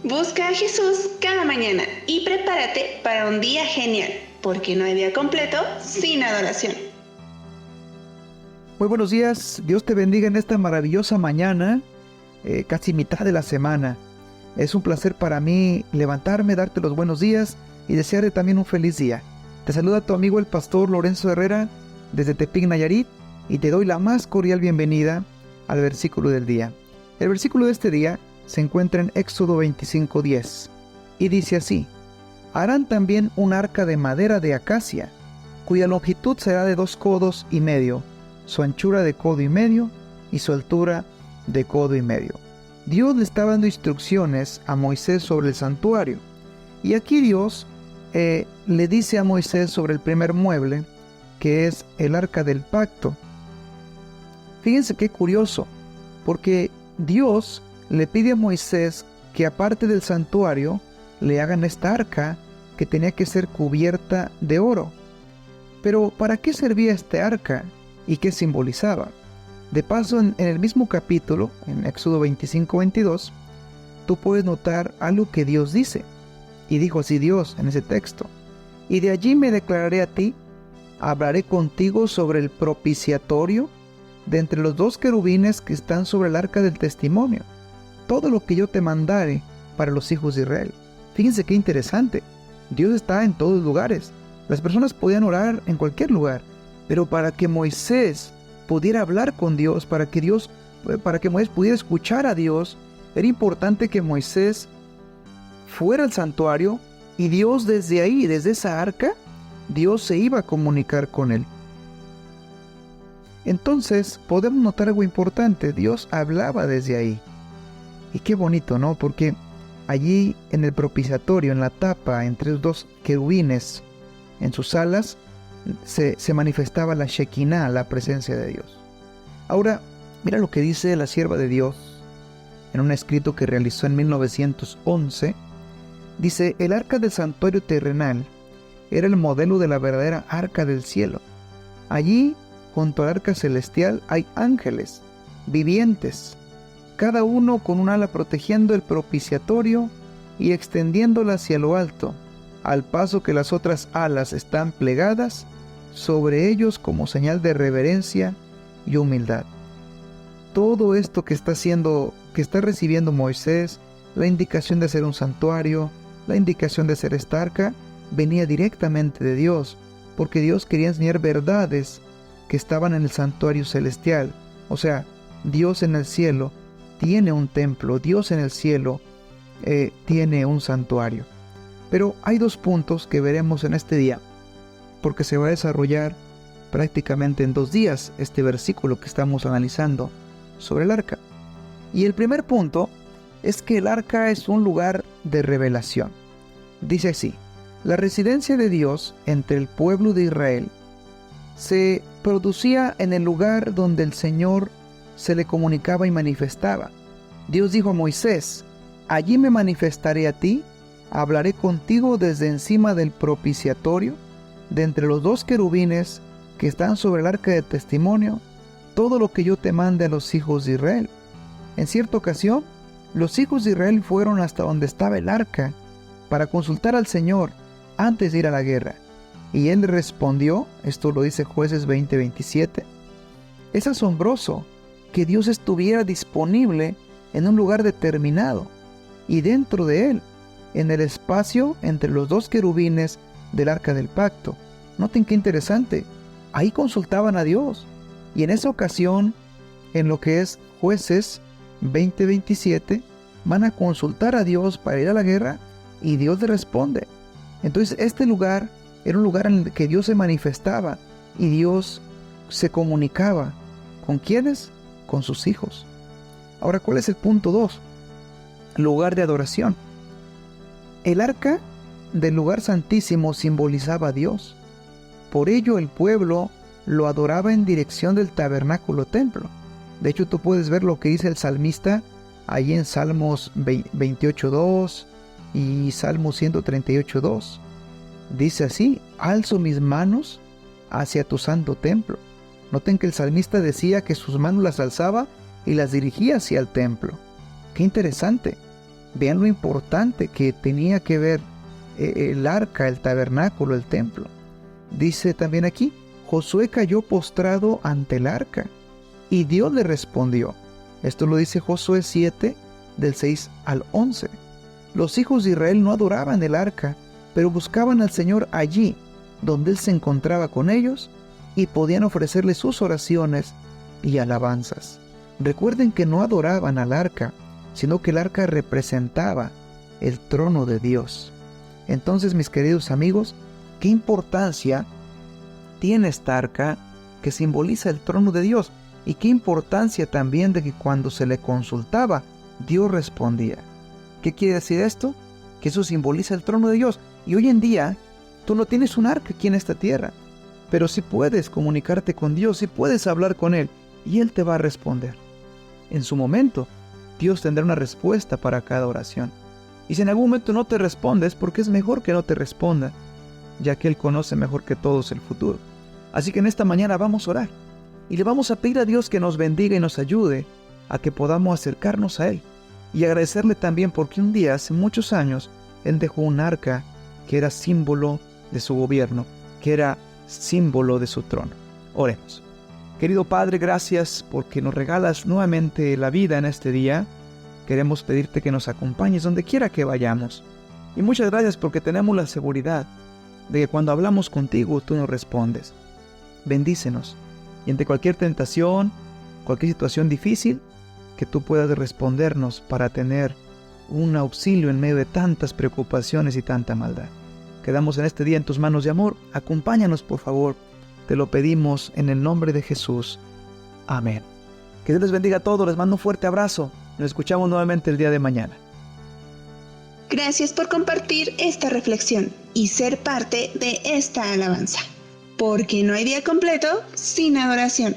Busca a Jesús cada mañana y prepárate para un día genial, porque no hay día completo sin adoración. Muy buenos días, Dios te bendiga en esta maravillosa mañana, casi mitad de la semana. Es un placer para mí levantarme, darte los buenos días y desearte también un feliz día. Te saluda tu amigo el pastor Lorenzo Herrera desde Tepic, Nayarit, y te doy la más cordial bienvenida al versículo del día. El versículo de este día se encuentra en Éxodo 25:10 y dice así: harán también un arca de madera de acacia, cuya longitud será de 2 codos y medio, su anchura de codo y medio y su altura de codo y medio. Dios le estaba dando instrucciones a Moisés sobre el santuario, y aquí Dios le dice a Moisés sobre el primer mueble, que es el arca del pacto. Fíjense qué curioso, porque Dios le pide a Moisés que aparte del santuario le hagan esta arca que tenía que ser cubierta de oro. Pero ¿para qué servía este arca y qué simbolizaba? De paso, en el mismo capítulo, en Éxodo 25:22, tú puedes notar algo que Dios dice. Y dijo así Dios en ese texto: y de allí me declararé a ti, hablaré contigo sobre el propiciatorio de entre los 2 querubines que están sobre el arca del testimonio, todo lo que yo te mandare para los hijos de Israel. Fíjense qué interesante. Dios está en todos lugares. Las personas podían orar en cualquier lugar, pero para que Moisés pudiera hablar con Dios, para que Moisés pudiera escuchar a Dios, era importante que Moisés fuera al santuario, y Dios desde ahí, desde esa arca, Dios se iba a comunicar con él. Entonces podemos notar algo importante: Dios hablaba desde ahí. Y qué bonito, ¿no? Porque allí en el propiciatorio, en la tapa, entre los 2 querubines, en sus alas, se manifestaba la Shekinah, la presencia de Dios. Ahora, mira lo que dice la sierva de Dios en un escrito que realizó en 1911. Dice: el arca del santuario terrenal era el modelo de la verdadera arca del cielo. Allí, junto al arca celestial, hay ángeles vivientes, cada uno con un ala protegiendo el propiciatorio y extendiéndola hacia lo alto, al paso que las otras alas están plegadas sobre ellos como señal de reverencia y humildad. Todo esto que está recibiendo Moisés, la indicación de hacer un santuario, la indicación de hacer esta arca, venía directamente de Dios, porque Dios quería enseñar verdades que estaban en el santuario celestial. O sea, Dios en el cielo tiene un templo, Dios en el cielo tiene un santuario. Pero hay 2 puntos que veremos en este día, porque se va a desarrollar prácticamente en 2 días este versículo que estamos analizando sobre el arca. Y el primer punto es que el arca es un lugar de revelación. Dice así: la residencia de Dios entre el pueblo de Israel se producía en el lugar donde el Señor se le comunicaba y manifestaba. Dios dijo a Moisés: allí me manifestaré a ti, hablaré contigo desde encima del propiciatorio, de entre los 2 querubines que están sobre el arca de testimonio, todo lo que yo te mande a los hijos de Israel. En cierta ocasión, los hijos de Israel fueron hasta donde estaba el arca para consultar al Señor antes de ir a la guerra. Y él respondió, esto lo dice Jueces 20:27, es asombroso que Dios estuviera disponible en un lugar determinado, y dentro de él, en el espacio entre los 2 querubines del arca del pacto. Noten qué interesante, ahí consultaban a Dios, y en esa ocasión, en lo que es Jueces 20:27, van a consultar a Dios para ir a la guerra, y Dios le responde. Entonces este lugar era un lugar en el que Dios se manifestaba, y Dios se comunicaba. ¿Con quiénes? Con sus hijos. Ahora, ¿cuál es el punto 2? Lugar de adoración. El arca del lugar santísimo simbolizaba a Dios. Por ello el pueblo lo adoraba en dirección del tabernáculo templo. De hecho, tú puedes ver lo que dice el salmista ahí en Salmos 28:2 y Salmos 138:2. Dice así: alzo mis manos hacia tu santo templo. Noten que el salmista decía que sus manos las alzaba y las dirigía hacia el templo. ¡Qué interesante! Vean lo importante que tenía que ver el arca, el tabernáculo, el templo. Dice también aquí, Josué cayó postrado ante el arca y Dios le respondió. Esto lo dice Josué 7, del 6 al 11. Los hijos de Israel no adoraban el arca, pero buscaban al Señor allí, donde Él se encontraba con ellos, y podían ofrecerle sus oraciones y alabanzas. Recuerden que no adoraban al arca, sino que el arca representaba el trono de Dios. Entonces, mis queridos amigos, ¿qué importancia tiene esta arca que simboliza el trono de Dios? Y qué importancia también de que cuando se le consultaba, Dios respondía. ¿Qué quiere decir esto? Que eso simboliza el trono de Dios. Y hoy en día, tú no tienes un arca aquí en esta tierra, pero sí puedes comunicarte con Dios, sí puedes hablar con Él, y Él te va a responder. En su momento, Dios tendrá una respuesta para cada oración. Y si en algún momento no te responde, es porque es mejor que no te responda, ya que Él conoce mejor que todos el futuro. Así que en esta mañana vamos a orar, y le vamos a pedir a Dios que nos bendiga y nos ayude a que podamos acercarnos a Él, y agradecerle también porque un día, hace muchos años, Él dejó un arca que era símbolo de su gobierno, que era símbolo de su trono. Oremos. Querido Padre, gracias porque nos regalas nuevamente la vida en este día. Queremos pedirte que nos acompañes donde quiera que vayamos. Y muchas gracias porque tenemos la seguridad de que cuando hablamos contigo tú nos respondes. Bendícenos y ante cualquier tentación, cualquier situación difícil, que tú puedas respondernos para tener un auxilio en medio de tantas preocupaciones y tanta maldad. Quedamos en este día en tus manos de amor. Acompáñanos, por favor. Te lo pedimos en el nombre de Jesús. Amén. Que Dios les bendiga a todos. Les mando un fuerte abrazo. Nos escuchamos nuevamente el día de mañana. Gracias por compartir esta reflexión y ser parte de esta alabanza. Porque no hay día completo sin adoración.